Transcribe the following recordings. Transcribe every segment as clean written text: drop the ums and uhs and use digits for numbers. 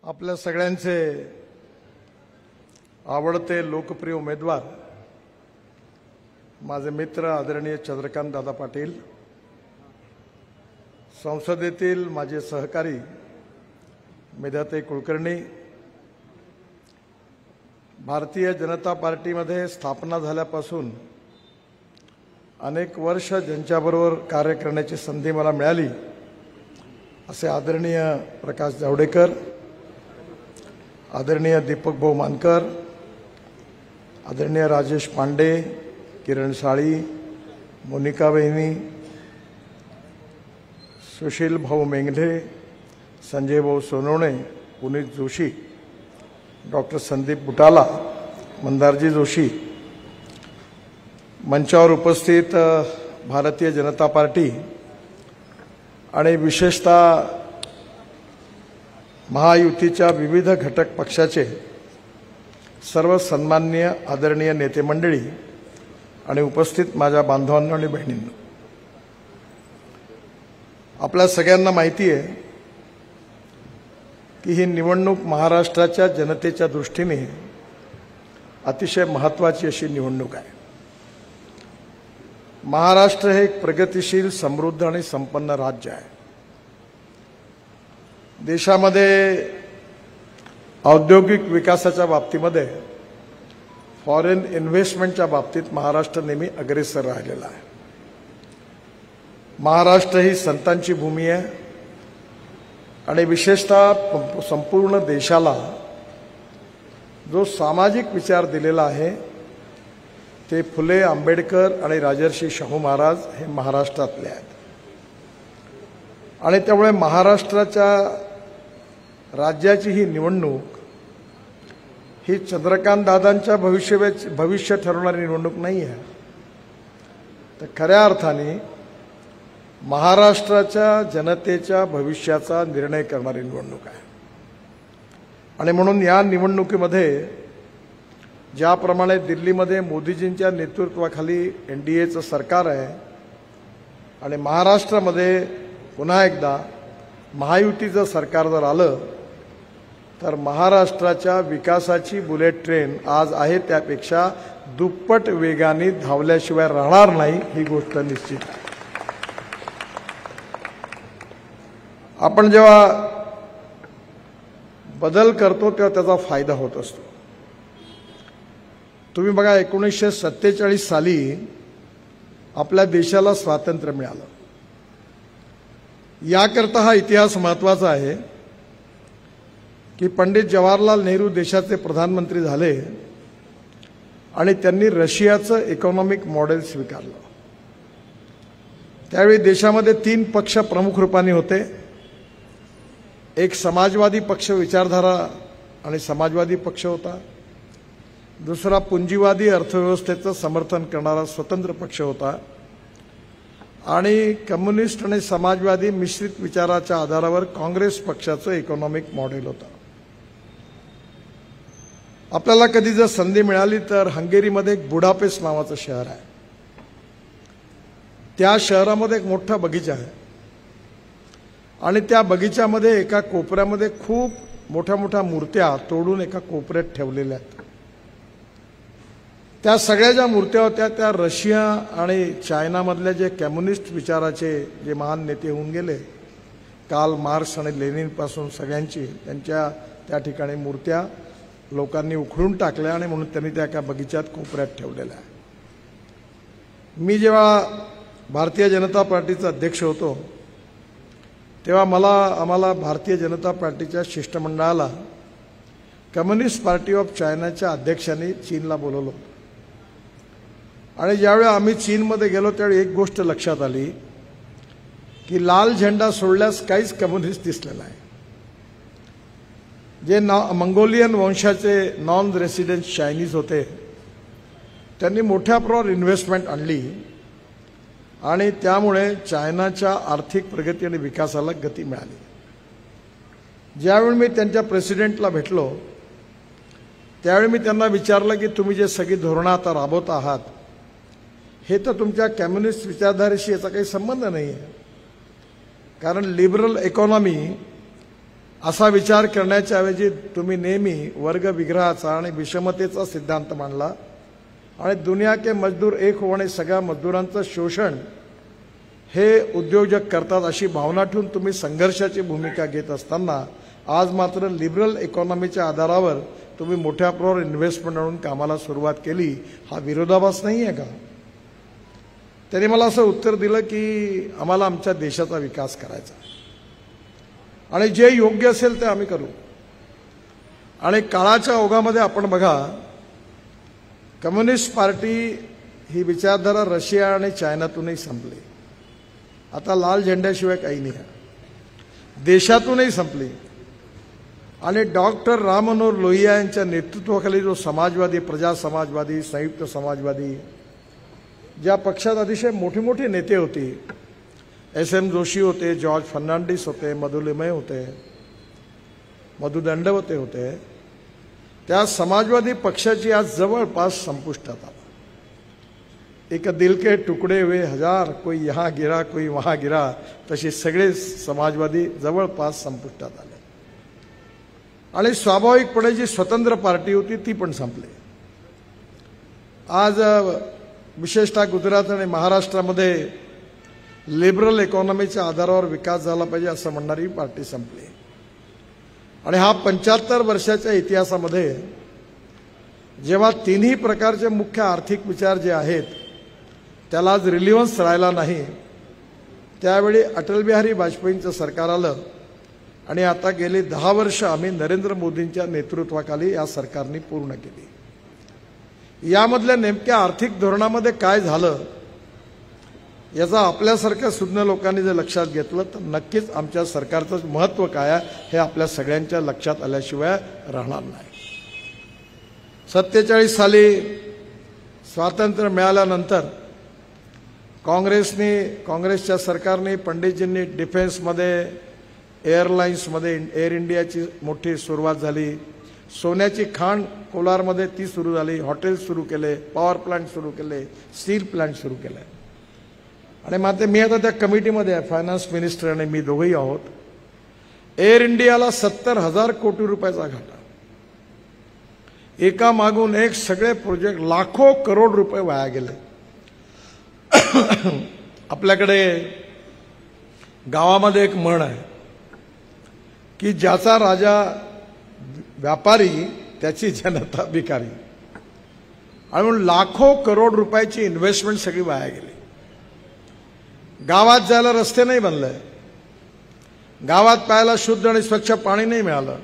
आपल्या सगळ्यांचे आवडते लोकप्रिय उमेदवार माझे मित्र आदरणीय चंद्रकांत दादा पाटील, संसदेतील माझे सहकारी मेधाताई कुलकर्णी, भारतीय जनता पार्टीमध्ये स्थापना झाल्यापासून अनेक वर्ष ज्यांच्याबरोबर कार्य करण्याची संधी मला मिळाली असे आदरणीय प्रकाश जावडेकर, आदरणीय दीपक भाऊ मानकर, आदरणीय राजेश पांडे, किरण साळी, मोनिका बहिनी, सुशील भाऊ मेंगढे, संजय भाऊ सोनवणे, पुनीत जोशी, डॉक्टर संदीप बुटाला, मंदारजी जोशी, मंचावर उपस्थित भारतीय जनता पार्टी आणि विशेषतः महायुतीच्या विविध घटक पक्षाचे सर्व सन्माननीय आदरणीय नेते मंडळी आणि उपस्थित माझ्या बांधवांनो आणि बहिणींनो, आपल्या सगळ्यांना माहिती आहे की ही निवडणूक महाराष्ट्राच्या जनतेच्या दृष्टीने अतिशय महत्त्वाची अशी निवडणूक आहे। महाराष्ट्र हे एक प्रगतिशील, समृद्ध आणि संपन्न राज्य आहे। देशामध्ये औद्योगिक विकासाच्या बाबतीमध्ये, फॉरेन इन्व्हेस्टमेंटच्या बाबतीत महाराष्ट्र नेहमी अग्रेसर राहिलेला आहे। महाराष्ट्र ही संतांची भूमी आहे आणि विशेषतः संपूर्ण देशाला जो सामाजिक विचार दिलेला आहे ते फुले, आंबेडकर आणि राजर्षी शाहू महाराज हे महाराष्ट्रातले आहेत आणि त्यामुळे महाराष्ट्राच्या राज्याची ही निवडणूक ही चंद्रकांत दादांच्या भविष्य ठरवणारी निवडणूक नाही आहे, तर खऱ्या अर्थाने महाराष्ट्राच्या जनतेच्या भविष्याचा निर्णय करणारी निवडणूक आहे। आणि म्हणून या निवडणुकीमध्ये ज्याप्रमाणे दिल्लीमध्ये मोदीजींच्या नेतृत्वाखाली एनडीएचं सरकार आहे आणि महाराष्ट्रामध्ये पुन्हा एकदा महायुतीचं सरकार जर आलं तर महाराष्ट्राच्या विकासाची बुलेट ट्रेन आज आहे त्यापेक्षा दुप्पट वेगाने धावल्याशिवाय राहणार नाही, ही गोष्ट निश्चित आहे। आपण जेव्हा बदल करतो तेव्हा त्याचा फायदा होत असतो। तुम्ही बघा, 1947 साली आपल्या देशाला स्वातंत्र्य मिळालं। याकरता हा इतिहास महत्त्वाचा आहे की पंडित जवाहरलाल नेहरू देशाचे प्रधानमंत्री झाले आणि त्यांनी रशियाचं इकॉनॉमिक मॉडेल स्वीकारलं। त्यावेळी देशामध्ये 3 पक्ष प्रमुख रूपाने होते। एक समाजवादी पक्ष, विचारधारा आणि समाजवादी पक्ष होता। दुसरा पुंजीवादी अर्थव्यवस्थेचं समर्थन करणारा स्वतंत्र पक्ष होता आणि कम्युनिस्ट आणि समाजवादी मिश्रित विचाराच्या आधारावर काँग्रेस पक्षाचं इकॉनॉमिक मॉडेल होतं। आपल्याला कधी जर संधी मिळाली तर हंगेरीमध्ये एक बुडापेस्ट नावाचं शहर आहे। त्या शहरामध्ये एक मोठा बगीचा आहे आणि त्या बगीच्यामध्ये एका कोपऱ्यामध्ये खूप मोठ्या मोठ्या मूर्त्या तोडून एका कोपऱ्यात ठेवलेल्या आहेत। त्या सगळ्या ज्या मूर्त्या होत्या त्या रशिया आणि चायनामधल्या जे कम्युनिस्ट विचाराचे जे महान नेते होऊन गेले, कार्ल मार्क्स आणि लेनिनपासून सगळ्यांची, त्यांच्या त्या ठिकाणी मूर्त्या लोकांनी उखडून टाकल्या आणि म्हणून त्यांनी त्या एका बगीच्यात कोपऱ्यात ठेवलेल्या आहे। मी जेव्हा भारतीय जनता पार्टीचा अध्यक्ष होतो तेव्हा आम्हाला भारतीय जनता पार्टीच्या शिष्टमंडळाला कम्युनिस्ट पार्टी ऑफ चायनाच्या अध्यक्षांनी चीनला बोलवलं होतं आणि ज्यावेळी आम्ही चीनमध्ये गेलो त्यावेळी एक गोष्ट लक्षात आली की लाल झेंडा सोडल्यास काहीच कम्युनिस्ट दिसले नाही। जे मंगोलियन वंशाचे नॉन रेसिडेंट चायनीज होते त्यांनी मोठ्या प्रमाणावर इन्व्हेस्टमेंट आणली आणि त्यामुळे चायनाच्या आर्थिक प्रगती आणि विकासाला गती मिळाली। ज्यावेळी मी त्यांच्या प्रेसिडेंटला भेटलो त्यावेळी मी त्यांना विचारलं की तुम्ही जे सगळी धोरणं आता राबवत आहात हे तर तुमच्या कम्युनिस्ट विचारधारेशी याचा काही संबंध नाही आहे, कारण लिबरल इकॉनॉमी असा विचार करण्याच्या ऐवजी तुम्ही नेहमी वर्ग विग्रहाचा आणि विषमतेचा सिद्धांत मांडला आणि दुनिया के मजदूर एक होणे सगळ्या मजदूरांचं शोषण हे उद्योजक करतात अशी भावना ठेवून तुम्ही संघर्षाची भूमिका घेत असताना आज मात्र लिबरल इकॉनॉमीच्या आधारावर तुम्ही मोठ्या प्रमाणावर इन्व्हेस्टमेंट आणून कामाला सुरुवात केली. हा विरोधाभास नाही आहे का? त्यांनी मला असं उत्तर दिलं की आम्हाला आमच्या देशाचा विकास करायचा आणि जे योग्य असेल ते आम्ही करू. आणि काळाच्या ओघामध्ये आपण बघा, कम्युनिस्ट पार्टी ही विचारधारा रशिया आणि चायनातूनही संपली. आता लाल झेंड्याशिवाय काही नाही आहे. देशातूनही संपली. आणि डॉक्टर राम मनोहर लोहिया यांच्या नेतृत्वाखाली जो समाजवादी, प्रजा समाजवादी, संयुक्त समाजवादी, ज्या पक्षात अतिशय मोठे मोठे नेते होते, एस.एम. जोशी होते, जॉर्ज फर्नांडिस होते, मधु लिमये होते, मधु दंडवते होते, त्या समाजवादी पक्षाची आज जवळपास संपुष्टात आला. एक दिल के टुकड़े हुए हजार, कोई यहाँ गिरा कोई वहाँ गिरा, तसे सगळे समाजवादी जवळपास संपुष्टात आले. आणि स्वाभाविकपणे जी स्वतंत्र पार्टी होती ती पण संपली. आज विशेषतः गुजरात आणि महाराष्ट्रामध्ये लिबरल इकॉनॉमीच्या आधारावर विकास झाला पाहिजे असं म्हणणारी पार्टी संपली. आणि हा 75 वर्षाच्या इतिहासामध्ये जेव्हा तिन्ही प्रकारचे मुख्य आर्थिक विचार जे आहेत त्याला आज रिलिव्हन्स राहिला नाही, त्यावेळी अटल बिहारी वाजपेयींचं सरकार आलं आणि आता गेली 10 वर्ष आम्ही नरेंद्र मोदींच्या नेतृत्वाखाली या सरकारने पूर्ण केली. यामधल्या नेमक्या आर्थिक धोरणामध्ये काय झालं याचा आपल्यासारख्या सुज्ञ लोकांनी जर लक्षात घेतलं तर नक्कीच आमच्या सरकारचं महत्त्व काय आहे हे आपल्या सगळ्यांच्या लक्षात आल्याशिवाय राहणार नाही. 47 साली स्वातंत्र्य मिळाल्यानंतर काँग्रेसच्या सरकारने, पंडितजींनी डिफेन्समध्ये, एअरलाइन्समध्ये एअर इंडियाची मोठी सुरुवात झाली. सोन्याची खाण कोलारमध्ये ती सुरू झाली. हॉटेल्स सुरू केले, पॉवर प्लांट सुरू केले, स्टील प्लांट सुरू केले. आणि मात्र मी आता त्या कमिटीमध्ये आहे, फायनान्स मिनिस्टर आणि मी दोघंही आहोत. एअर इंडियाला 70,000 कोटी रुपयाचा घाटा, एका मागून एक सगळे प्रोजेक्ट, लाखो करोड रुपये वाया गेले. आपल्याकडे गावामध्ये एक म्हण आहे की ज्याचा राजा व्यापारी त्याची जनता भिकारी. आणि म्हणून लाखो करोड रुपयाची इन्व्हेस्टमेंट सगळी वाया गेली. गावात जायला रस्ते नाही बनले, गावात प्यायला शुद्ध आणि स्वच्छ पाणी नाही मिळालं,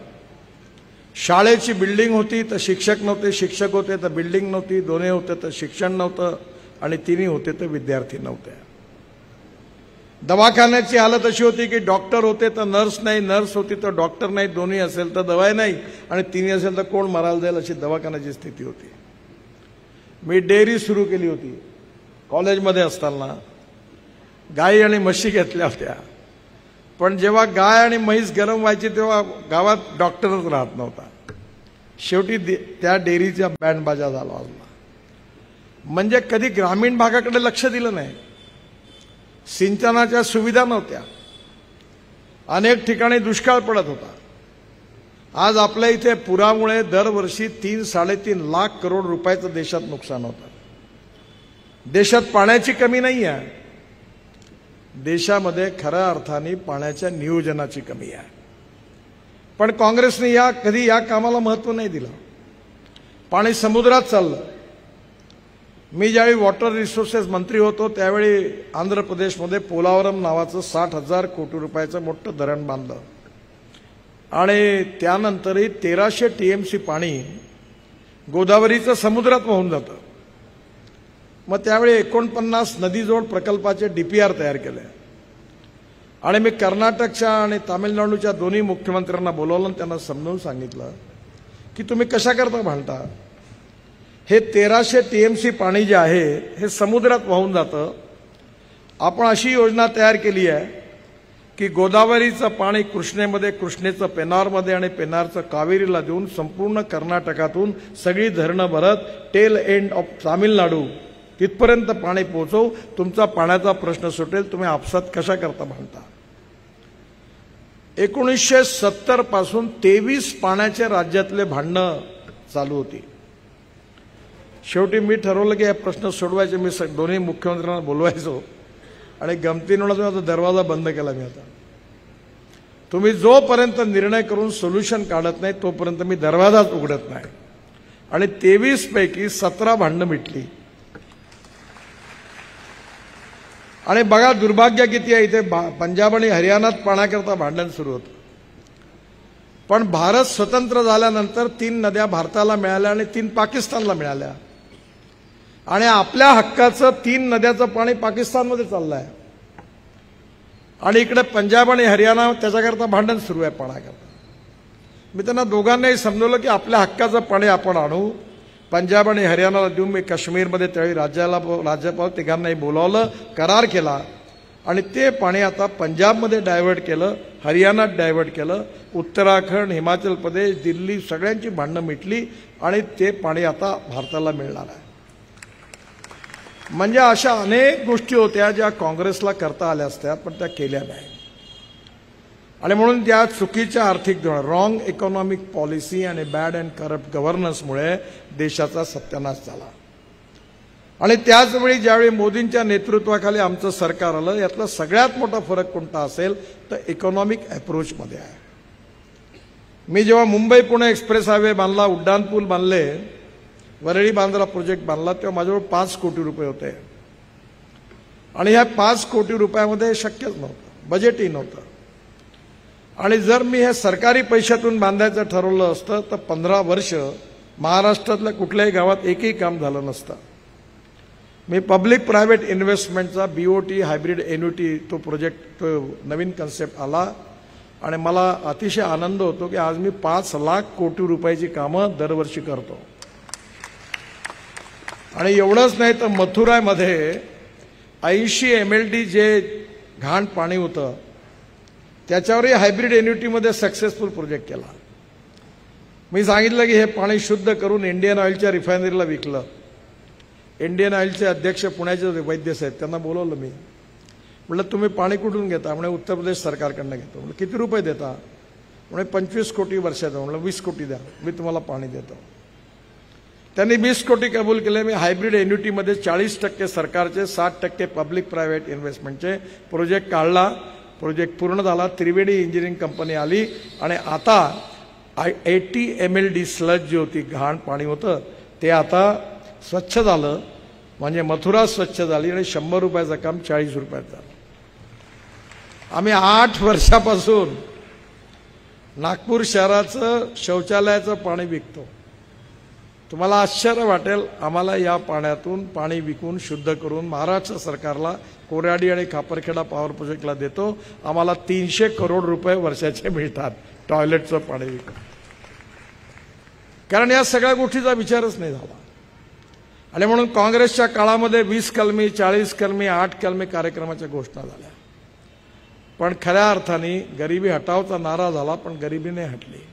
शाळेची बिल्डिंग होती तर शिक्षक नव्हते, शिक्षक होते तर बिल्डिंग नव्हती, दोन्ही होते तर शिक्षण नव्हतं, आणि तिन्ही होते तर विद्यार्थी नव्हते. दवाखान्याची हालत अशी होती की डॉक्टर होते तर नर्स नाही, नर्स होती तर डॉक्टर नाही, दोन्ही असेल तर दवाई नाही, आणि तिन्ही असेल तर कोण मरायला जाईल अशी दवाखान्याची स्थिती होती. मी डेअरी सुरू केली होती कॉलेजमध्ये असताना. गाई आणि म्हशी घेतल्या होत्या, पण जेव्हा गाय आणि म्हैस गरम व्हायची तेव्हा गावात डॉक्टरच राहत नव्हता. शेवटी त्या डेअरीचा बँड बाजा झाला. म्हणजे कधी ग्रामीण भागाकडे लक्ष दिलं नाही, सिंचनाच्या सुविधा नव्हत्या, अनेक ठिकाणी दुष्काळ पडत होता. आज आपल्या इथे पुरामुळे दरवर्षी 3-3.5 लाख करोड रुपयाचं देशात नुकसान होतं. देशात पाण्याची कमी नाही आहे, देशामध्ये खऱ्या अर्थाने पाण्याच्या नियोजनाची कमी आहे. पण काँग्रेसने कधी या कामाला महत्त्व नाही दिलं. पाणी समुद्रात चाललं. मी ज्यावेळी वॉटर रिसोर्सेस मंत्री होतो त्यावेळी आंध्र प्रदेशमध्ये पोलावरम नावाचं 60,000 कोटी रुपयाचं मोठं धरण बांधलं आणि त्यानंतरही 1300 TMC पाणी गोदावरीचं समुद्रात वाहून जातं. मग त्यावेळी 49 नदीजोड प्रकल्पाचे DPR तयार केले आणि मी कर्नाटकच्या आणि तामिळनाडूच्या दोन्ही मुख्यमंत्र्यांना बोलावलं आणि त्यांना समजावून सांगितलं की तुम्ही कशा करता भांडता. हे 1300 TMC पाणी जे आहे हे समुद्रात वाहून जातं. आपण अशी योजना तयार केली आहे की गोदावरीचं पाणी कृष्णेमध्ये, कृष्णेचं पेनारमध्ये आणि पेनारचं कावेरीला देऊन संपूर्ण कर्नाटकातून सगळी धरणं भरत टेल एंड ऑफ तामिळनाडू तिथपर्यंत पाणी पोहोचवू. तुमचा पाण्याचा प्रश्न सुटेल. तुम्ही आपसात कशा करता भांडता. 1970 पासून 23 पाण्याच्या राज्यातले भांडणं चालू होती. शेवटी मी ठरवलं की हा प्रश्न सोडवायचे. मी दोन्ही मुख्यमंत्र्यांना बोलवायचो आणि गमतीनं माझा दरवाजा बंद केला. मी आता तुम्ही जोपर्यंत निर्णय करून सोल्युशन काढत नाही तोपर्यंत मी दरवाजाच उघडत नाही. आणि 23 पैकी 17 भांडणं मिटली. आणि बघा दुर्भाग्य किती आहे, इथे पंजाब आणि हरियाणात पाण्याकरता भांडण सुरू होतं. पण भारत स्वतंत्र झाल्यानंतर 3 नद्या भारताला मिळाल्या आणि 3 पाकिस्तानला मिळाल्या. आणि आपल्या हक्काचं 3 नद्याचं पाणी पाकिस्तानमध्ये चाललं आहे आणि इकडे पंजाब आणि हरियाणा त्याच्याकरता भांडण सुरू आहे पाण्याकरता. मी त्यांना दोघांनाही समजवलं की आपल्या हक्काचं पाणी आपण आणू, पंजाब आणि हरियाणाला देऊन. मी काश्मीरमध्ये त्यावेळी राज्यपाल तिघांनाही बोलावलं, करार केला आणि ते पाणी आता पंजाबमध्ये डायव्हर्ट केलं, हरियाणात डायव्हर्ट केलं, उत्तराखंड, हिमाचल प्रदेश, दिल्ली सगळ्यांची भांडणं मिटली आणि ते पाणी आता भारताला मिळणार आहे. म्हणजे अशा अनेक गोष्टी होत्या ज्या काँग्रेसला करता आल्या असत्या पण त्या केल्या नाही. आणि म्हणून त्या चुकीच्या आर्थिक धोरण, रॉंग इकॉनॉमिक पॉलिसी आणि बॅड अँड करप्ट गव्हर्नन्समुळे देशाचा सत्यानाश झाला. आणि त्याचवेळी ज्यावेळी मोदींच्या नेतृत्वाखाली आमचं सरकार आलं, यातला सगळ्यात मोठा फरक कोणता असेल तर इकॉनॉमिक अप्रोचमध्ये आहे. मी जेव्हा मुंबई पुणे एक्सप्रेस हायवे बांधला, उड्डाणपूल बांधले, वरळी बांद्रा प्रोजेक्ट बांधला, तेव्हा माझ्याजवळ 5 कोटी रुपये होते. आणि ह्या 5 कोटी रुपयामध्ये शक्यच नव्हतं, बजेटही नव्हतं. आणि जर मी हे सरकारी पैशातून बांधायचं ठरवलं असतं तर 15 वर्ष महाराष्ट्रातल्या कुठल्याही गावात एकही काम झालं नसतं. मी पब्लिक प्रायव्हेट इन्व्हेस्टमेंटचा BOT हायब्रिड एन्युटी तो प्रोजेक्ट, तो नवीन कन्सेप्ट आला आणि मला अतिशय आनंद होतो की आज मी 5 लाख कोटी रुपयाची कामं दरवर्षी करतो. आणि एवढंच नाही तर मथुरामध्ये 80 MLD जे घाण पाणी होतं त्याच्यावरही हायब्रिड एन्युटीमध्ये सक्सेसफुल प्रोजेक्ट केला. मी सांगितलं की हे पाणी शुद्ध करून इंडियन ऑइलच्या रिफायनरीला विकलं. इंडियन ऑइलचे अध्यक्ष पुण्याचे वैद्य साहेब, त्यांना बोलवलं मी. म्हटलं तुम्ही पाणी कुठून घेता? म्हणजे उत्तर प्रदेश सरकारकडनं घेतो. म्हणजे किती रुपये देता? म्हणजे 25 कोटी वर्षाचं. म्हटलं 20 कोटी द्या, मी तुम्हाला पाणी देतो. त्यांनी 20 कोटी कबूल केले. मी हायब्रिड एन्युटीमध्ये 40% सरकारचे, 60% पब्लिक प्रायव्हेट इन्व्हेस्टमेंटचे प्रोजेक्ट काढला. प्रोजेक्ट पूर्ण झाला. त्रिवेणी इंजिनिअरिंग कंपनी आली आणि आता 80 MLD स्लज जी होती, घाण पाणी होतं, ते आता स्वच्छ झालं. म्हणजे मथुरा स्वच्छ झाली आणि 100 रुपयाचं काम 40 रुपयात झालं. आम्ही 8 वर्षापासून नागपूर शहराचं शौचालयाचं पाणी विकतो. तुम्हाला आश्चर्य वाटेल, आम्हाला या पाण्यातून पाणी विकून शुद्ध करून महाराष्ट्र सरकारला कोराडी आणि खापरखेडा पॉवर प्रोजेक्टला देतो. आम्हाला 300 करोड रुपये वर्षाचे मिळतात टॉयलेटचं पाणी विकून. कारण या सगळ्या गोष्टीचा विचारच नाही झाला. आणि म्हणून काँग्रेसच्या काळामध्ये 20 कलमी, 40 कलमी, 8 कलमी कार्यक्रमाच्या घोषणा झाल्या. पण खऱ्या अर्थाने गरिबी हटावचा नारा झाला, पण गरिबी नाही हटली.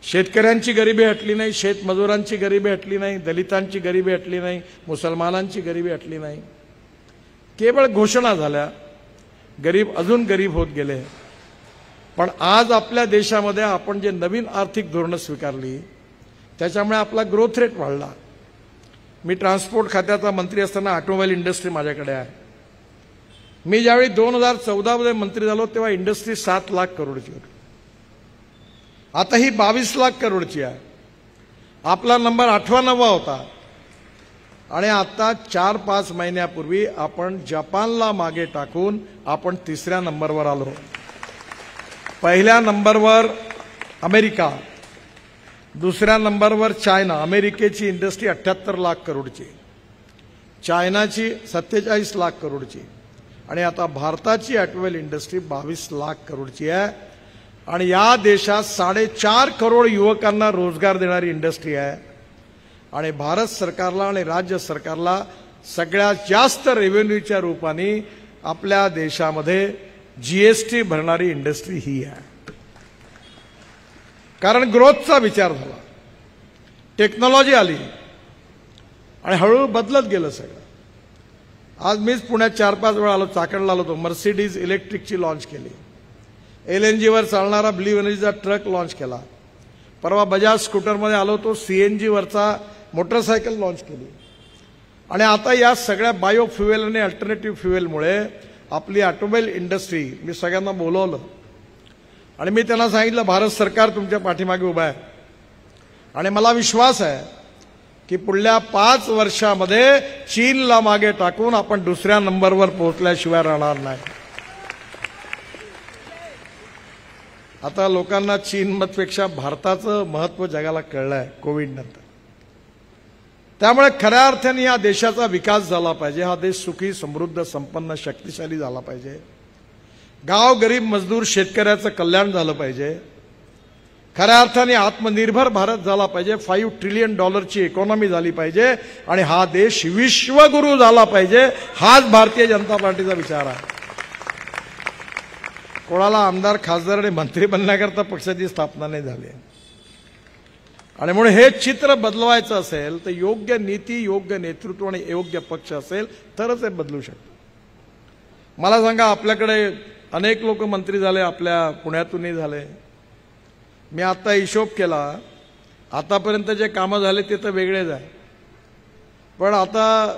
शेतकऱ्यांची गरिबी हटली नाही, शेतमजुरांची गरिबी हटली नाही, दलितांची गरिबी हटली नाही, मुसलमानांची गरिबी हटली नाही. केवळ घोषणा झाल्या, गरीब अजून गरीब होत गेले. पण आज आपल्या देशामध्ये आपण जे नवीन आर्थिक धोरणं स्वीकारली त्याच्यामुळे आपला ग्रोथ रेट वाढला. मी ट्रान्सपोर्ट खात्याचा मंत्री असताना ऑटोमोबाईल इंडस्ट्री माझ्याकडे आहे. मी ज्यावेळी 2014 मध्ये मंत्री झालो तेव्हा इंडस्ट्री 7 लाख करोडची होती. आता ही 22 लाख करोडची आहे. आपला नंबर 8वा-9वा होता. आणि आता 4-5 महिन्यापूर्वी आपण जपानला मागे टाकून आपण 3ऱ्या नंबरवर आलो. पहिल्या नंबरवर अमेरिका, 2ऱ्या नंबरवर चायना. अमेरिकेची इंडस्ट्री 78 लाख करोडची, चायनाची 47 लाख करोडची आणि आता भारताची ऑटोमोबाईल इंडस्ट्री 22 लाख करोडची आहे. आणि या देशात 4.5 करोड युवकांना रोजगार देणारी इंडस्ट्री आहे. आणि भारत सरकारला आणि राज्य सरकारला सगळ्यात जास्त रेव्हेन्यूच्या रूपाने आपल्या देशामध्ये GST भरणारी इंडस्ट्री ही आहे. कारण ग्रोथचा विचार झाला, टेक्नॉलॉजी आली आणि हळूहळू बदलत गेलं सगळं. आज मीच पुण्यात 4-5 वेळा आलो, चाकणला आलो, तो मर्सिडीज इलेक्ट्रिकची लॉन्च केली. LNG वर चालणारा ब्ल्यू एनर्जीचा ट्रक लॉन्च केला. परवा बजाज स्कूटरमध्ये आलो तो CNG वरचा मोटरसायकल लॉन्च केली. आणि आता या सगळ्या बायो फ्युएल आणि अल्टरनेटिव्ह फ्युएलमुळे आपली ऑटोमोबाईल इंडस्ट्री, मी सगळ्यांना बोलवलं आणि मी त्यांना सांगितलं भारत सरकार तुमच्या पाठीमागे उभा आहे आणि मला विश्वास आहे की पुढल्या 5 वर्षामध्ये चीनला मागे टाकून आपण दुसऱ्या नंबरवर पोहोचल्याशिवाय राहणार नाही. आता लोकांना चीनपेक्षा भारताचं महत्त्व जगाला कळलंय कोविड नंतर. त्यामुळे खऱ्या अर्थाने या देशाचा विकास झाला पाहिजे. हा देश सुखी, समृद्ध, संपन्न, शक्तिशाली झाला पाहिजे. गाव गरीब मजदूर शेतकऱ्याचं कल्याण झालं पाहिजे. खऱ्या अर्थाने आत्मनिर्भर भारत झाला पाहिजे. $5 ट्रिलियन इकॉनॉमी झाली पाहिजे आणि हा देश विश्वगुरू झाला पाहिजे. हाच भारतीय जनता पार्टीचा विचार आहे. कोणाला आमदार, खासदार आणि मंत्री बनण्याकरता पक्षाची स्थापना नाही झाली. आणि म्हणून हे चित्र बदलवायचं असेल तर योग्य नीती, योग्य नेतृत्व आणि योग्य पक्ष असेल तरच हे बदलू शकतं. मला सांगा, आपल्याकडे अनेक लोक मंत्री झाले, आपल्या पुण्यातूनही झाले. मी आता हिशोब केला, आतापर्यंत जे कामं झाले ते तर वेगळेच आहे. पण आता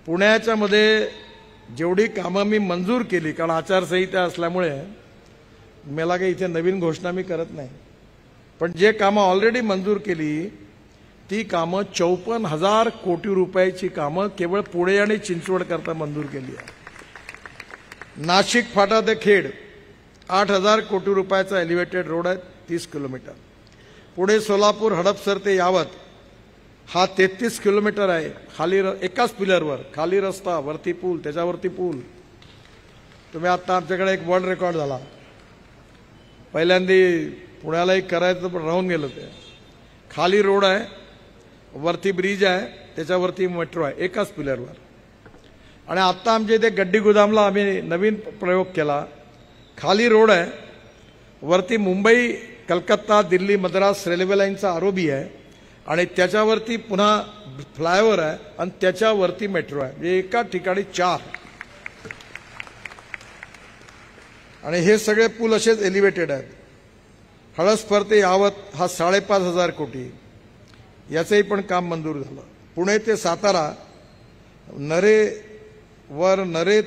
पुण्याच्या मध्ये जेवढी कामं मी मंजूर केली, कारण आचारसंहिता असल्यामुळे मला काही इथे नवीन घोषणा मी करत नाही, पण जे कामं ऑलरेडी मंजूर केली ती कामं 54,000 कोटी रुपयाची कामं केवळ पुणे आणि चिंचवड करता मंजूर केली आहे. नाशिक फाटा ते खेड 8,000 कोटी रुपयाचा एलिव्हेटेड रोड आहे, 30 किलोमीटर. पुणे सोलापूर हडपसर ते यावत हा 33 किलोमीटर आहे. खाली एकाच पिलरवर, खाली रस्ता, वरती पूल, त्याच्यावरती पूल. तुम्ही आता आमच्याकडे एक वर्ल्ड रेकॉर्ड झाला, पहिल्यांदा पुण्यालाही करायचं पण राहून गेलं ते. खाली रोड आहे, वरती ब्रिज आहे, त्याच्यावरती मेट्रो आहे, एकाच पिलरवर. आणि आता आमच्या इथे गड्डी गोदामला आम्ही नवीन प्रयोग केला. खाली रोड आहे, वरती मुंबई, कलकत्ता, दिल्ली, मद्रास रेल्वे लाईनचा ROB आहे आणि त्याच्यावरती पुन्हा फ्लायओव्हर आहे आणि त्याच्यावरती मेट्रो आहे. म्हणजे एका ठिकाणी 4. आणि हे सगळे पूल असेच एलिव्हेटेड आहेत. हळसपर ते यावत हा 5,500 कोटी, याचंही पण काम मंजूर झालं. पुणे ते सातारा, नरे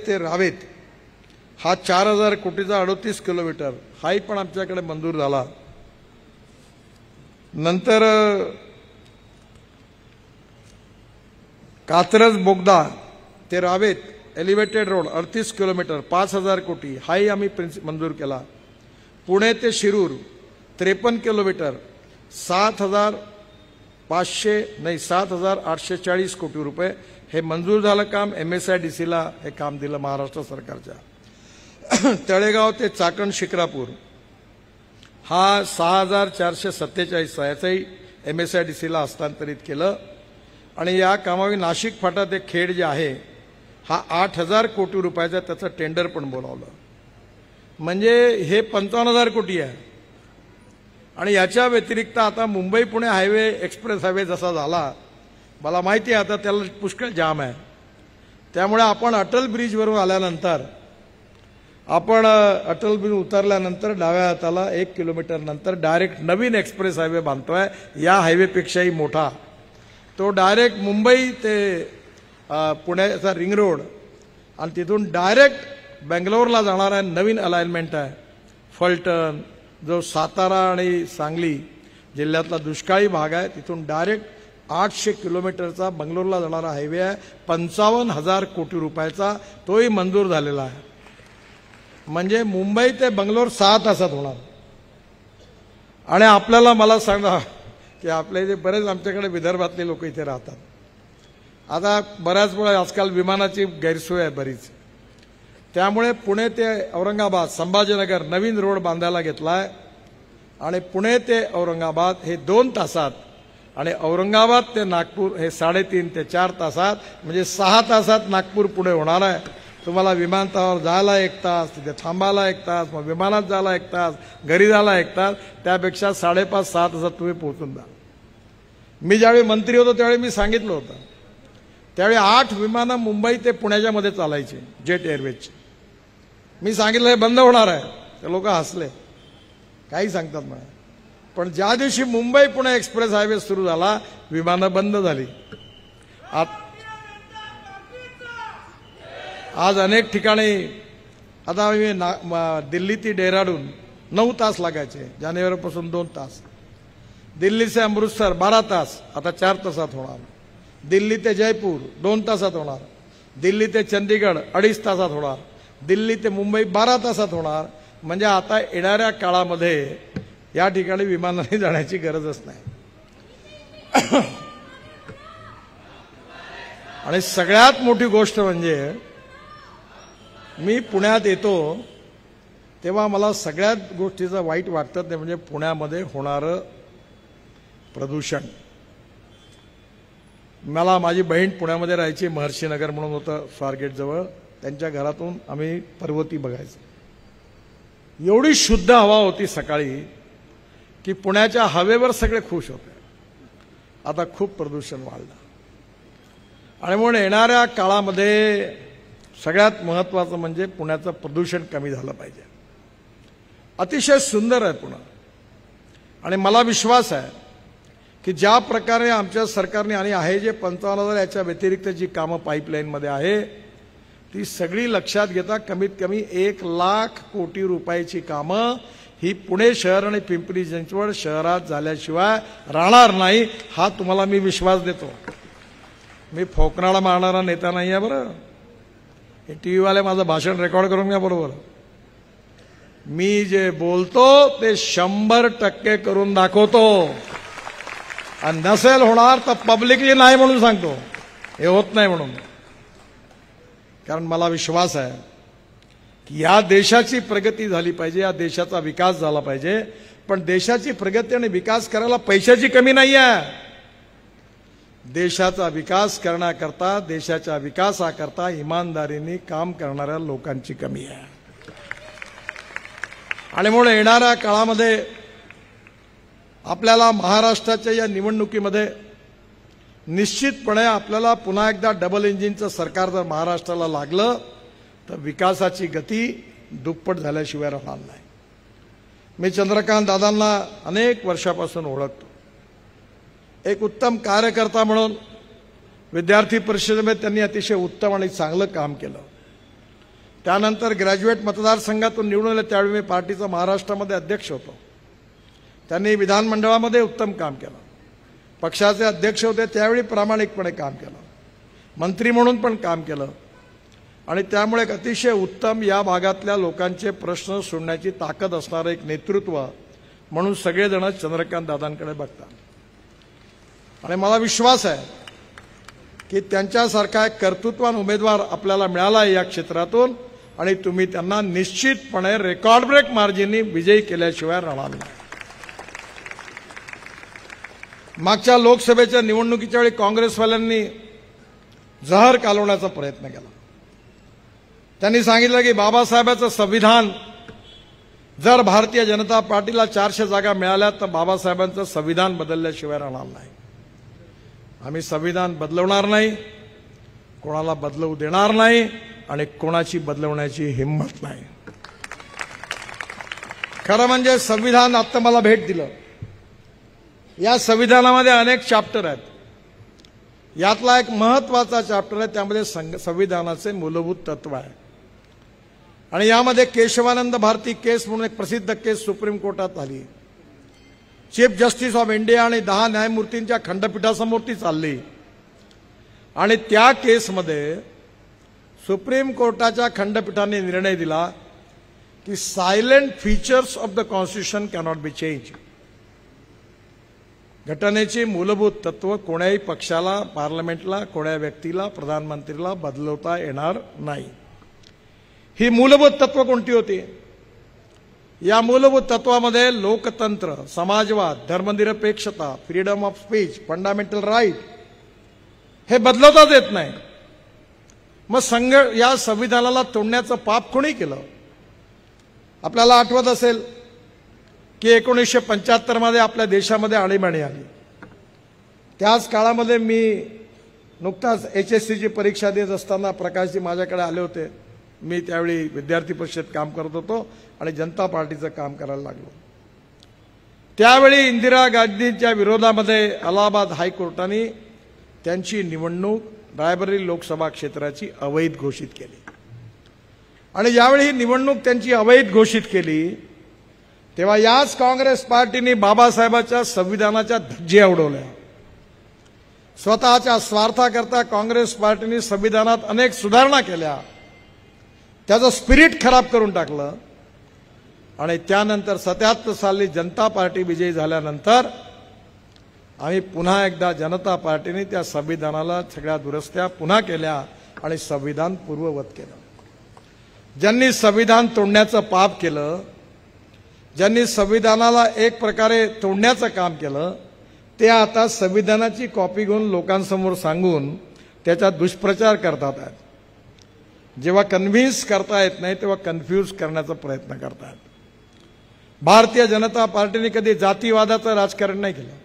ते रावेत हा 4,000 कोटीचा 38 किलोमीटर, हाही पण आमच्याकडे मंजूर झाला. नंतर कात्रज बोगदा ते रावेत एलिव्हेटेड रोड 38 किलोमीटर, 5,000 कोटी, हाही आम्ही मंजूर केला. पुणे ते शिरूर 53 किलोमीटर, 7,840 कोटी रुपये, हे मंजूर झालं काम. MSIDCला हे काम दिलं महाराष्ट्र सरकारच्या. तळेगाव ते चाकण शिक्रापूर हा 6,447, याचंही MSIDCला हस्तांतरित केलं. आणि या कामावी नाशिक फाटा ते खेड जे आहे हा 8,000 कोटी रुपयाचा, त्याचं टेंडर पण बोलावलं. म्हणजे हे 55,000 कोटी आहे. आणि याच्या व्यतिरिक्त आता Mumbai Pune highway, express highway जसा झाला, मला माहिती आहे आता त्याला पुष्कळ जाम आहे. त्यामुळे आपण अटल ब्रिजवरून आल्यानंतर, आपण अटल ब्रिज उतरल्यानंतर डाव्या हाताला 1 किलोमीटर नंतर डायरेक्ट नवीन एक्सप्रेस हायवे बांधतोय, या हायवेपेक्षाही मोठा. तो डायरेक्ट मुंबई ते पुण्याचा रिंग रोड आणि तिथून डायरेक्ट बेंगलोरला जाणार आहे. नवीन अलाइनमेंट आहे. फलटण जो सातारा आणि सांगली जिल्ह्यातला दुष्काळी भाग आहे, तिथून डायरेक्ट 800 किलोमीटरचा बेंगलोरला जाणारा हायवे आहे, 55,000 कोटी रुपयाचा, तोही मंजूर झालेला आहे. म्हणजे मुंबई ते बेंगलोर 6 तासात होणार. आणि आपल्याला, मला सांगा की आपल्या इथे बरेच आमच्याकडे विदर्भातले लोक इथे राहतात. आता बऱ्याच वेळा आजकाल विमानाची गैरसोय आहे बरीच, त्यामुळे पुणे ते औरंगाबाद, संभाजीनगर नवीन रोड बांधायला घेतलाय. आणि पुणे ते औरंगाबाद हे 2 तासात आणि औरंगाबाद ते नागपूर हे 3.5 ते 4 तासात, म्हणजे 6 तासात नागपूर पुणे होणार आहे. तुम्हाला विमानतळावर जायला 1 तास, तिथे थांबायला 1 तास, मग विमानात जायला 1 तास, घरी जायला 1 तास, त्यापेक्षा 5.5-6 तासात तुम्ही पोहोचून जा. मी ज्यावेळी मंत्री होतो त्यावेळी मी सांगितलं होतं, त्यावेळी 8 विमानं मुंबई ते पुण्याच्या मध्ये चालायचे, जेट एअरवेजचे. मी सांगितलं हे बंद होणार आहे. ते लोक हसले, काही सांगतात म्हणा. पण ज्या दिवशी मुंबई पुणे एक्सप्रेस हायवे सुरू झाला, विमानं बंद झाली. आज अनेक ठिकाणी आता दिल्ली ते डेहराडून 9 तास लागायचे, जानेवारीपासून 2 तास. दिल्ली से अमृतसर 12 तास, आता 4 तासात होणार. दिल्ली ते जयपूर 2 तासात होणार. दिल्ली ते चंदीगड 2.5 तासात होणार. दिल्ली ते मुंबई 12 तासात होणार. म्हणजे आता येणाऱ्या काळामध्ये या ठिकाणी विमानाने जाण्याची गरजच नाही. आणि सगळ्यात मोठी गोष्ट म्हणजे मी पुण्यात येतो तेव्हा मला सगळ्यात गोष्टीचं वाईट वाटतं ते म्हणजे पुण्यामध्ये होणारं प्रदूषण. मला माझी बहीण पुण्यामध्ये राहायची, महर्षी नगर म्हणून होतं स्वारगेट जवळ. त्यांच्या घरातून आम्ही पर्वती बघायचो. एवढी शुद्ध हवा होती सकाळी की पुण्याच्या हवेवर सगळे खुश होते. आता खूप प्रदूषण वाढलं. आणि म्हणून येणाऱ्या काळामध्ये सगळ्यात महत्त्वाचं म्हणजे पुण्याचं प्रदूषण कमी झालं पाहिजे. अतिशय सुंदर आहे पुणे. आणि मला विश्वास आहे की ज्या प्रकारे आमच्या सरकारने आणि आहे जे 55,000 याच्या व्यतिरिक्त जी कामं पाईपलाईनमध्ये आहे ती सगळी लक्षात घेता कमीत कमी 1,00,000 कोटी रुपयाची कामं ही पुणे शहर आणि पिंपरी चिंचवड शहरात झाल्याशिवाय राहणार नाही, हा तुम्हाला मी विश्वास देतो. मी फोकनाळा मारणारा नेता नाही आहे बरं. हे टीव्हीवाले माझं भाषण रेकॉर्ड करून घ्या बरोबर. मी जे बोलतो ते 100% करून दाखवतो. आणि नसेल होणार तर पब्लिकली नाही म्हणून सांगतो, हे होत नाही म्हणून. कारण मला विश्वास आहे की या देशाची प्रगती झाली पाहिजे, या देशाचा विकास झाला पाहिजे. पण देशाची प्रगती आणि विकास करायला पैशाची कमी नाही आहे. देशाचा विकास करण्याकरता, देशाच्या विकासाकरता इमानदारीने काम करणाऱ्या लोकांची कमी आहे. आणि म्हणून येणाऱ्या काळामध्ये आपल्याला महाराष्ट्राच्या या निवडणुकीमध्ये निश्चितपणे आपल्याला पुन्हा एकदा डबल इंजिनचं सरकार जर महाराष्ट्राला लागलं तर विकासाची गती दुप्पट झाल्याशिवाय राहणार नाही. मी चंद्रकांत दादांना अनेक वर्षापासून ओळखतो. एक उत्तम कार्यकर्ता म्हणून विद्यार्थी परिषदेमध्ये त्यांनी अतिशय उत्तम आणि चांगलं काम केलं. त्यानंतर ग्रॅज्युएट मतदारसंघातून निवडून आले त्यावेळी मी पार्टीचा महाराष्ट्रामध्ये अध्यक्ष होतो. त्यांनी विधानमंडळामध्ये उत्तम काम केलं. पक्षाचे अध्यक्ष होते त्यावेळी प्रामाणिकपणे काम केलं. मंत्री म्हणून पण काम केलं. आणि त्यामुळे एक अतिशय उत्तम या भागातल्या लोकांचे प्रश्न सोडण्याची ताकद असणारं एक नेतृत्व म्हणून सगळेजण चंद्रकांत दादांकडे बघतात. आणि मला विश्वास आहे की त्यांच्यासारखा एक कर्तृत्वान उमेदवार आपल्याला मिळाला आहे या क्षेत्रातून. आणि तुम्ही त्यांना निश्चितपणे रेकॉर्ड ब्रेक मार्जिननी विजयी केल्याशिवाय राहणार नाही. मागच्या लोकसभेच्या निवडणुकीच्या वेळी काँग्रेसवाल्यांनी जहर कालवण्याचा प्रयत्न केला. त्यांनी सांगितलं की बाबासाहेबांचं संविधान जर भारतीय जनता पार्टीला 400 जागा मिळाल्या तर बाबासाहेबांचं संविधान बदलल्याशिवाय राहणार नाही. आम्ही संविधान बदलवणार नाही, कोणाला बदलवू देणार नाही आणि कोणाची बदलवण्याची हिंमत नाही. खरं म्हणजे संविधान आता मला भेट दिलं. या संविधानामध्ये अनेक चॅप्टर आहेत. यातला एक महत्त्वाचा चॅप्टर आहे, त्यामध्ये संविधानाचे मूलभूत तत्व आहे. आणि यामध्ये केशवानंद भारती केस म्हणून एक प्रसिद्ध केस सुप्रीम कोर्टात आली. चीफ जस्टिस ऑफ इंडिया आणि 10 न्यायमूर्तींच्या खंडपीठासमोर ती चालली. आणि त्या केसमध्ये सुप्रीम कोर्टाच्या खंडपीठाने निर्णय दिला की silent features of the constitution cannot be change. घटनेची मूलभूत तत्व कोण्याही पक्षाला, पार्लमेंटला, कोण्या व्यक्तीला, प्रधानमंत्रीला बदलवता येणार नाही. ही मूलभूत तत्व कोणती होती? या मूलभूत तत्वामध्ये लोकतंत्र, समाजवाद, धर्मनिरपेक्षता, freedom of speech, fundamental right हे बदलवताच येत नाही. मग या संविधानाला तोडण्याचं पाप कोणी केलं? आपल्याला आठवत असेल की 1975 मध्ये आपल्या देशामध्ये आणीबाणी आली. त्याच काळामध्ये मी नुकताच HSCची परीक्षा देत असताना प्रकाशजी माझ्याकडे आले होते. मी त्यावेळी विद्यार्थी परिषद काम करत होतो आणि जनता पार्टीचं काम करायला लागलो। त्यावेळी इंदिरा गांधींच्या विरोधामध्ये अलाहाबाद हायकोर्टाने त्यांची निवडणूक रायबरेली लोकसभा क्षेत्राची अवैध घोषित केली आणि ज्यावेळी ही निवडणूक त्यांची अवैध घोषित केली तेव्हा याच काँग्रेस पार्टीने बाबासाहेबांच्या संविधानाच्या धज्जिया उडवल्या। स्वतःच्या स्वार्थाकरता काँग्रेस पार्टीने संविधानात अनेक सुधारणा केल्या, त्याचं स्पिरिट खराब करून टाकलं आणि त्यानंतर 77 साली जनता पार्टी विजयी झाल्यानंतर आम्ही पुन्हा एकदा जनता पार्टीने त्या संविधानाला सगळ्या दुरुस्त्या पुन्हा केल्या आणि संविधान पूर्ववत केलं। ज्यांनी संविधान तोडण्याचं पाप केलं, ज्यांनी संविधानाला एक प्रकारे तोडण्याचं काम केलं, ते आता संविधानाची कॉपी घेऊन लोकांसमोर सांगून त्याचा दुष्प्रचार करतात आहेत। जेव्हा कन्व्हिन्स करता येत नाही तेव्हा कन्फ्यूज करण्याचा प्रयत्न करतात। भारतीय जनता पार्टीने कधी जातीवादाचं राजकारण नाही केलं।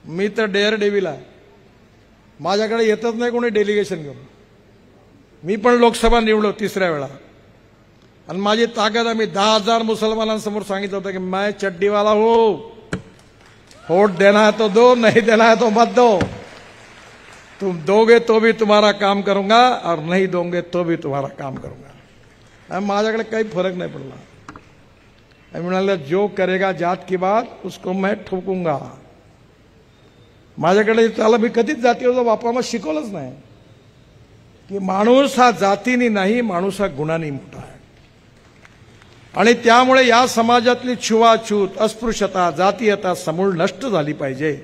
मी तर डेअर डेव्हिल आहे, माझ्याकडे येतच नाही कोणी डेलिगेशन घेऊन। मी पण लोकसभा निवडलो 3ऱ्या वेळा आणि माझी ताकद आम्ही 10,000 मुसलमानांसमोर सांगितलं होतं की मैं चड्डीवाला हूं, वोट देना है तो दो, नहीं देना है तो मत दो, तुम दोगे तो भी तुम्हारा काम करूंगा और नहीं दोगे तो भी तुम्हारा काम करूंगा। माझ्याकडे काही फरक नाही पडला। मी म्हणाले जो करेगा जात की बात उसको मैं ठोकूंगा। माझ्याकडे त्याला मी कधीच जातीचा वापर शिकवलंच नाही की माणूस हा जातीने नाही, माणूस हा गुणांनी मोठा आहे आणि त्यामुळे या समाजातली छुवाछूत, अस्पृश्यता, जातीयता समूळ नष्ट झाली पाहिजे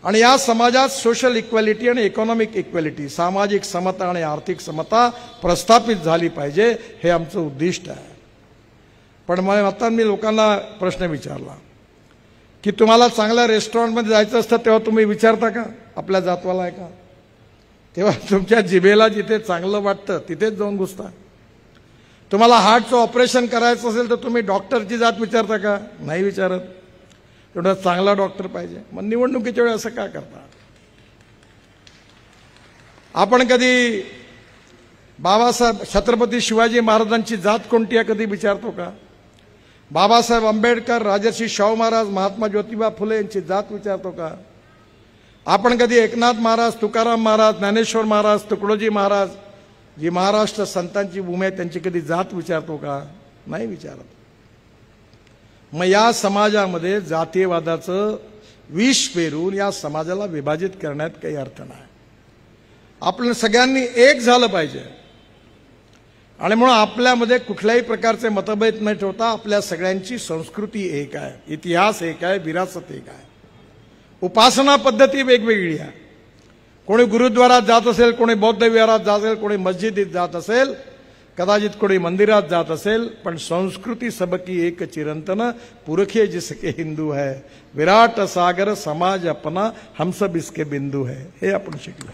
आणि या समाजात सोशल इक्वॅलिटी आणि इकॉनॉमिक इक्वॅलिटी, सामाजिक समता आणि आर्थिक समता प्रस्थापित झाली पाहिजे, हे आमचं उद्दिष्ट आहे। पण मग आता मी लोकांना प्रश्न विचारला की तुम्हाला चांगल्या रेस्टॉरंटमध्ये जायचं असतं तेव्हा तुम्ही विचारता का आपल्या जातवाला आहे का? तेव्हा तुमच्या जिभेला जिथे चांगलं वाटतं तिथेच जाऊन घुसता। तुम्हाला हार्टचं ऑपरेशन करायचं असेल तर तुम्ही डॉक्टरची जात विचारता का? नाही विचारत। तेवढा चांगला डॉक्टर पाहिजे। मग निवडणुकीच्या वेळी असं का करता? आपण कधी बाबासाहेब छत्रपती शिवाजी महाराजांची जात कोणती आहे कधी विचारतो का? बाबासाहेब आंबेडकर, राजर्षी शाहू महाराज, महात्मा ज्योतिबा फुले यांची जात विचारतो का? आपण कधी एकनाथ महाराज, तुकाराम महाराज, ज्ञानेश्वर महाराज, तुकडोजी महाराज, जी महाराष्ट्र संतांची भूमी आहे त्यांची कधी जात विचारतो का? नाही विचारत। मग या समाजामध्ये जातीयवादाचं विष पेरून या समाजाला विभाजित करण्यात काही अर्थ नाही। आपण सगळ्यांनी एक झालं पाहिजे आणि म्हणून आपल्यामध्ये कुठल्याही प्रकारचे मतभेद न ठेवता आपल्या सगळ्यांची संस्कृती एक आहे, इतिहास एक आहे, विरासत एक आहे, उपासना पद्धती वेगवेगळी आहे। कोणी गुरुद्वारात जात असेल, कोणी बौद्ध विहारात जात असेल, कोणी मस्जिदीत जात असेल, कदाचित कोणी मंदिरात जात असेल, पण संस्कृती सबकी एक चिरंतन, पुरखे जिसके हिंदू है, विराट सागर समाज अपना, हम सब इसके बिंदू है, हे आपण शिकलो।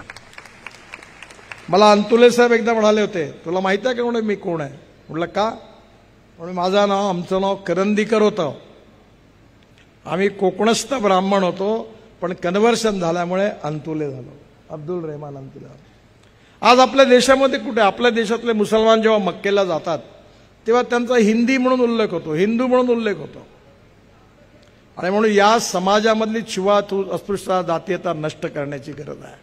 मला अंतुले साहेब एकदा म्हणाले होते, तुला माहिती आहे का म्हणून मी कोण आहे? म्हटलं का? म्हणून माझं नाव, आमचं नाव करंदीकर होतं। आम्ही कोकणस्थ ब्राह्मण होतो, पण कन्व्हर्शन झाल्यामुळे अंतुले झालो, अब्दुल रहमान अंतुले। आज आपल्या देशामध्ये कुठे, आपल्या देशातले मुसलमान जेव्हा मक्केला जातात तेव्हा त्यांचा हिंदी म्हणून उल्लेख होतो, हिंदू म्हणून उल्लेख होतो आणि म्हणून या समाजामधली छुवाछूत, अस्पृश्यता, जातीयता नष्ट करण्याची गरज आहे।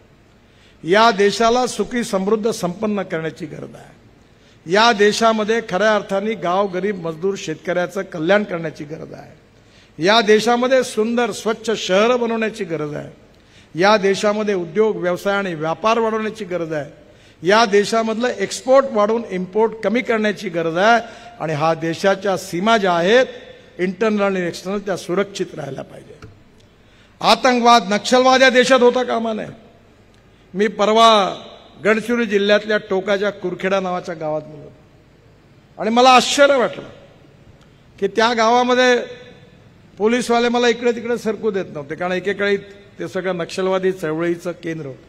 या देशाला सुखी, समृद्ध, संपन्न करण्याची गरज आहे। या देशामध्ये खऱ्या अर्थाने गाव, गरीब, मजदूर, शेतकऱ्याचं कल्याण करण्याची गरज आहे। या देशामध्ये सुंदर, स्वच्छ शहरं बनवण्याची गरज आहे। या देशामध्ये उद्योग, व्यवसाय आणि व्यापार वाढवण्याची गरज आहे। या देशामधलं एक्सपोर्ट वाढवून इम्पोर्ट कमी करण्याची गरज आहे आणि हा देशाच्या सीमा ज्या आहेत इंटरनल आणि एक्सटर्नल त्या सुरक्षित राहायला पाहिजे। आतंकवाद, नक्षलवाद या देशात होता कामा नये। मी परवा गडचिरोली जिल्ह्यातल्या टोकाच्या कुरखेडा नावाच्या गावात गेलो आणि मला आश्चर्य वाटलं की त्या गावामध्ये पोलीसवाले मला इकडे तिकडे सरकू देत नव्हते, कारण एकेकाळी ते सगळं नक्षलवादी चळवळीचं केंद्र होतं।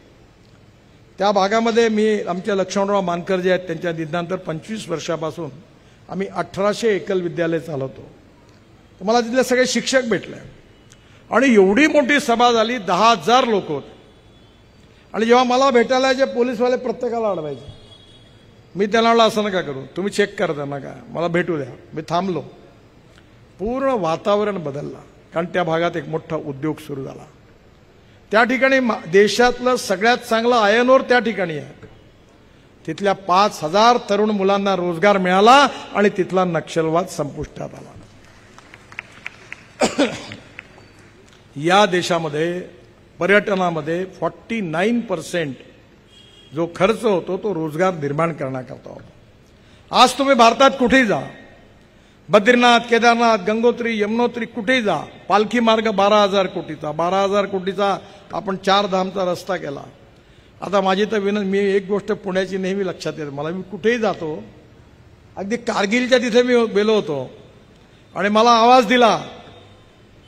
त्या भागामध्ये मी आमच्या लक्ष्मणराव मानकर जे आहेत त्यांच्या निधनानंतर 25 वर्षापासून आम्ही 1800 एकल विद्यालय चालवतो। तर मला तिथले सगळे शिक्षक भेटले आणि एवढी मोठी सभा झाली, 10,000 लोक होते आणि जेव्हा मला भेटायला जे पोलीसवाले प्रत्येकाला अडवायचे मी त्याला म्हणलं असं नका करू, तुम्ही चेक करा त्यांना, काय मला भेटू द्या. मी थांबलो. पूर्ण वातावरण बदलला, कारण त्या भागात एक मोठा उद्योग सुरू झाला. त्या ठिकाणी देशातलं सगळ्यात चांगलं आयर्न ओर त्या ठिकाणी आहे. तिथल्या 5,000 तरुण मुलांना रोजगार मिळाला आणि तिथला नक्षलवाद संपुष्टात आला. या देशामध्ये पर्यटनामध्ये 49% जो खर्च होतो तो रोजगार निर्माण करण्याकरता होतो. आज तुम्ही भारतात कुठेही जा, बद्रीनाथ, केदारनाथ, गंगोत्री, यमुनोत्री कुठेही जा, पालखी मार्ग 12,000 कोटीचा, 12,000 कोटीचा आपण 4 धामचा रस्ता केला. आता माझी तर मी एक गोष्ट पुण्याची नेहमी लक्षात येते मला, मी कुठेही जातो, अगदी कारगिलच्या तिथे मी गेलो होतो आणि मला आवाज दिला,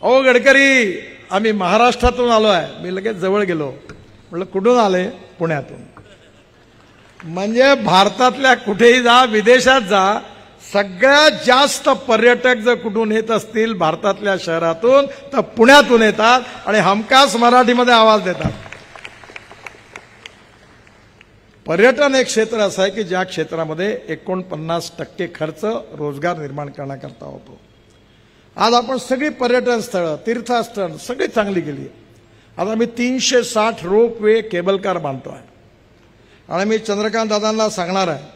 अहो गडकरी आम्ही महाराष्ट्रातून आलो आहे. मी लगेच जवळ गेलो, म्हटलं कुठून आले? पुण्यातून. म्हणजे भारतातल्या कुठेही जा, विदेशात जा, सगळ्यात जास्त पर्यटक जर कुठून येत असतील भारतातल्या शहरातून तर पुण्यातून येतात आणि हमखास मराठीमध्ये आवाज देतात. पर्यटन एक क्षेत्र असं आहे की ज्या क्षेत्रामध्ये 49% खर्च रोजगार निर्माण करण्याकरता होतो. आज आपण सगळी पर्यटन स्थळं, तीर्थस्थळ सगळी चांगली केली. आता मी 360 रोप वे केबल कार बांधतोय आणि मी चंद्रकांत दादांना सांगणार आहे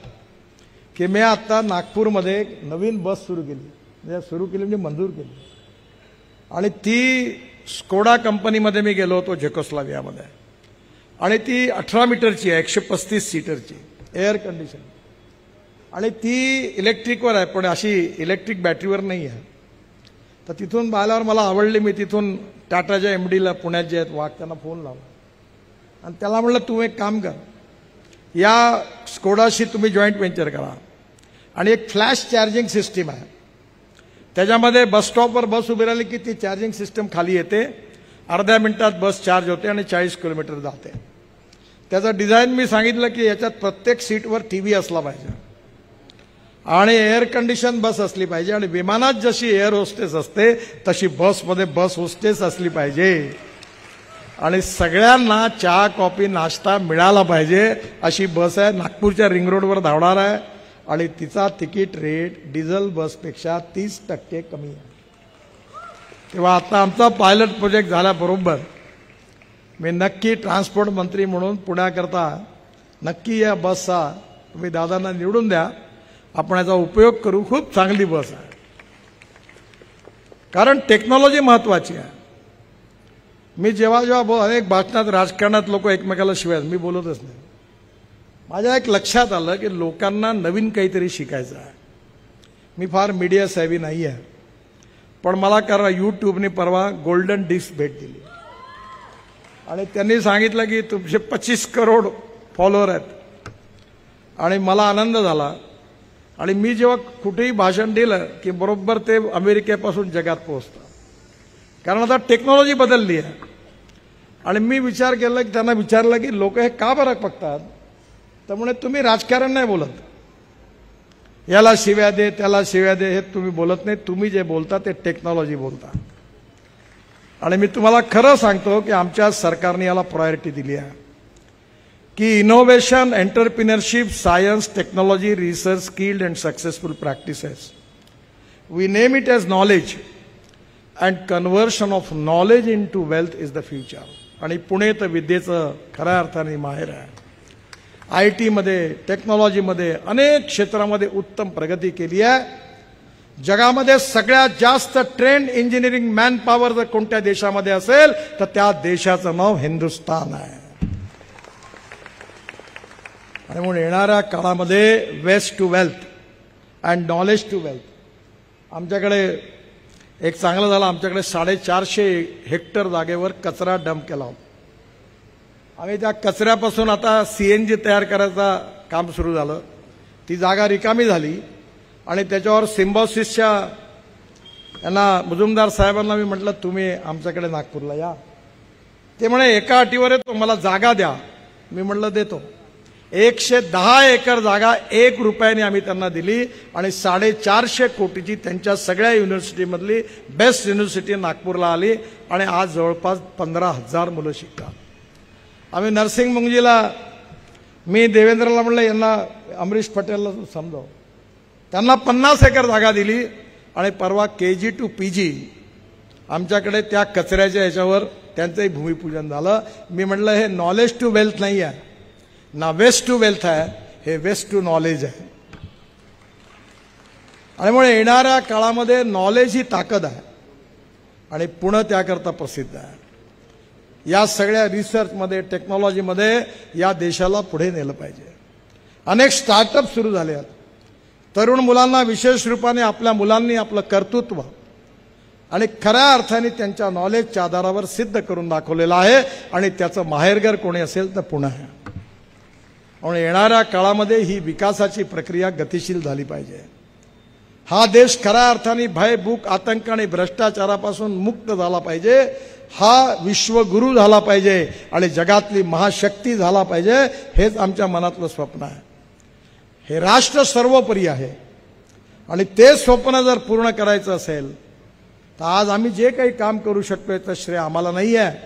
की मी आता नागपूरमध्ये नवीन बस सुरू केली म्हणजे मंजूर केली आणि ती स्कोडा कंपनीमध्ये मी गेलो होतो झेकोस्लोवाकियामध्ये आणि ती 18 मीटरची आहे, 135 सीटरची, एअर कंडिशन आणि ती इलेक्ट्रिकवर आहे, पण अशी इलेक्ट्रिक बॅटरीवर नाही आहे. तर तिथून आल्यावर मला आवडली. मी तिथून टाटाच्या MDला पुण्यात जे आहेत वाघ त्यांना फोन लावला आणि त्याला म्हटलं तू एक काम कर, या स्कोडाशी तुम्ही जॉईंट व्हेंचर करा आणि एक फ्लॅश चार्जिंग सिस्टीम आहे, त्याच्यामध्ये बस स्टॉपवर बस उभी राहिली की ती चार्जिंग सिस्टम खाली येते, अर्ध्या मिनिटात बस चार्ज होते आणि 40 किलोमीटर जाते. त्याचं डिझाईन मी सांगितलं की याच्यात प्रत्येक सीटवर TV असला पाहिजे आणि एअर कंडिशन बस असली पाहिजे आणि विमानात जशी एअर होस्टेस असते तशी बसमध्ये बस होस्टेस असली पाहिजे आणि सगळ्यांना चहा कॉफी नाश्ता मिळाला पाहिजे अशी बस आहे. नागपूरच्या रिंग रोडवर धावणार आहे आणि तिचा तिकीट रेट डिझेल बसपेक्षा 30% कमी आहे. तेव्हा आता आमचा पायलट प्रोजेक्ट झाल्याबरोबर मी नक्की ट्रान्सपोर्ट मंत्री म्हणून पुण्याकरता नक्की या बसचा तुम्ही दादांना निवडून द्या, आपण याचा उपयोग करू. खूप चांगली बस आहे, कारण टेक्नॉलॉजी महत्वाची आहे. मी जेव्हा अनेक भाषणात राजकारणात लोक एकमेकाला शिवाय मी बोलतच नाही. माझ्या एक लक्षात आलं की लोकांना नवीन काहीतरी शिकायचं आहे. मी फार मीडिया सेवी नाही आहे, पण मला कारण यूट्यूबने परवा गोल्डन डिस्क भेट दिली आणि त्यांनी सांगितलं की तुमचे 25 करोड फॉलोअर आहेत आणि मला आनंद झाला. आणि मी जेव्हा कुठेही भाषण दिलं की बरोबर ते अमेरिकेपासून जगात पोहोचतं, कारण आता टेक्नॉलॉजी बदलली आहे. आणि मी विचार केला की त्यांना विचारलं की लोक हे का बरं बघतात, तर म्हणे तुम्ही राजकारण नाही बोलत, याला शिव्या दे त्याला शिव्या दे हे तुम्ही बोलत नाही, तुम्ही जे बोलता ते टेक्नॉलॉजी बोलता. आणि मी तुम्हाला खरं सांगतो की आमच्या सरकारने याला प्रायोरिटी दिली आहे की innovation, entrepreneurship, science, technology, research, skilled and successful practices. We name it as knowledge and conversion of knowledge into wealth is the future. आणि पुणे तर विद्येचं खऱ्या अर्थाने माहेर आहे. IT मध्ये, टेक्नॉलॉजीमध्ये अनेक क्षेत्रामध्ये उत्तम प्रगती केली आहे. जगामध्ये सगळ्यात जास्त ट्रेंड इंजिनिअरिंग मॅन पॉवर जर कोणत्या देशामध्ये असेल तर त्या देशाचं नाव हिंदुस्थान आहे. आणि म्हणून येणाऱ्या काळामध्ये waste to wealth and knowledge to wealth. आमच्याकडे एक चांगलं झालं, आमच्याकडे 450 हेक्टर जागेवर कचरा डंप केला होता. आम्ही त्या कचऱ्यापासून आता CNG तयार करायचा काम सुरू झालं. ती जागा रिकामी झाली आणि त्याच्यावर सिम्बॉसिसच्या यांना मुजुमदार साहेबांना मी म्हटलं तुम्ही आमच्याकडे नागपूरला या. ते म्हणे एका अटीवर येतो, मला जागा द्या. मी म्हटलं देतो. 110 एकर जागा 1 रुपयाने आम्ही त्यांना दिली आणि 450 कोटीची त्यांच्या सगळ्या युनिव्हर्सिटीमधली बेस्ट युनिव्हर्सिटी नागपूरला आली आणि आज जवळपास 15,000 मुलं शिकतात. आम्ही नर्सिंग मुंगजीला मी देवेंद्रला म्हणलं यांना अमरीश पटेलला समजाव, त्यांना 50 एकर जागा दिली आणि परवा KG to PG आमच्याकडे त्या कचऱ्याच्या याच्यावर त्यांचंही भूमिपूजन झालं. मी म्हटलं हे नॉलेज टू वेल्थ नाही आहे ना, वेस्ट टू वेल्थ आहे, हे वेस्ट टू नॉलेज आहे. आणि मुळे येणाऱ्या काळामध्ये नॉलेज ही ताकद आहे आणि पुणे त्याकरता प्रसिद्ध आहे. या सगळ्या रिसर्चमध्ये, टेक्नॉलॉजीमध्ये या देशाला पुढे नेलं पाहिजे. अनेक स्टार्टअप सुरू झाले आहेत. तरुण मुलांना विशेष रूपाने आपल्या मुलांनी आपलं कर्तृत्व आणि खऱ्या अर्थाने त्यांच्या नॉलेजच्या आधारावर सिद्ध करून दाखवलेलं आहे आणि त्याचं माहेरघर कोणी असेल तर पुणे आहे. म्हणून येणाऱ्या काळामध्ये ही विकासाची प्रक्रिया गतिशील झाली पाहिजे. हा देश खऱ्या अर्थाने भय, भूक, आतंक आणि भ्रष्टाचारापासून मुक्त झाला पाहिजे. हा विश्वगुरू झाला पाहिजे आणि जगातली महाशक्ती झाला पाहिजे. हेच आमच्या मनातलं स्वप्न आहे. हे राष्ट्र सर्वोपरी आहे आणि ते स्वप्न जर पूर्ण करायचं असेल तर आज आम्ही जे काही काम करू शकतो याचं श्रेय आम्हाला नाही आहे.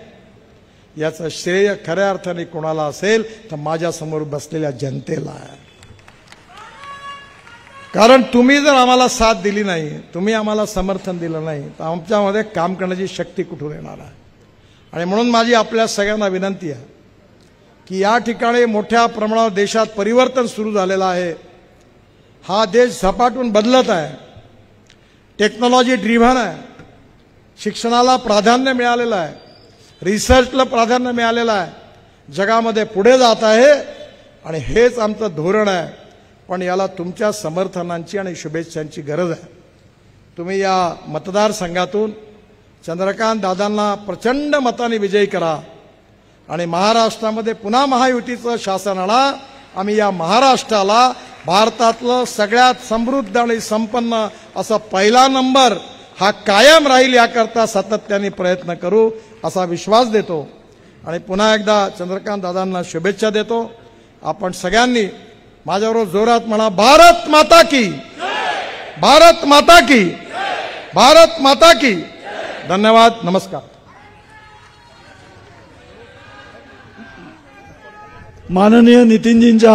याचं श्रेय खऱ्या अर्थाने कोणाला असेल तर माझ्यासमोर बसलेल्या जनतेला आहे. कारण तुम्ही जर आम्हाला साथ दिली नाही, तुम्ही आम्हाला समर्थन दिलं नाही तर आमच्यामध्ये काम करण्याची शक्ती कुठून येणार आहे. आणि म्हणून माझी आपल्या सगळ्यांना विनंती आहे की या ठिकाणी मोठ्या प्रमाणावर देशात परिवर्तन सुरू झालेलं आहे. हा देश झपाटून बदलत आहे, टेक्नॉलॉजी ड्रिव्हन आहे, शिक्षणाला प्राधान्य मिळालेलं आहे, रिसर्चला प्राधान्य मिळालेलं आहे, जगामध्ये पुढे जात आहे आणि हेच आमचं धोरण आहे. पण याला तुमच्या समर्थनांची आणि शुभेच्छांची गरज आहे. तुम्ही या मतदारसंघातून चंद्रकांत दादांना प्रचंड मताने विजयी करा आणि महाराष्ट्रामध्ये पुन्हा महायुतीचं शासन आणा. आम्ही या महाराष्ट्राला भारतातलं सगळ्यात समृद्ध आणि संपन्न असं पहिला नंबर हा कायम राहील याकरता सातत्याने प्रयत्न करू असा विश्वास देतो आणि पुन्हा एकदा चंद्रकांत दादांना शुभेच्छा देतो. आपण सगळ्यांनी माझ्याबरोबर जोरात म्हणा, भारत माता की, भारत माता की, भारत माता की. धन्यवाद. नमस्कार. माननीय नितीनजींच्या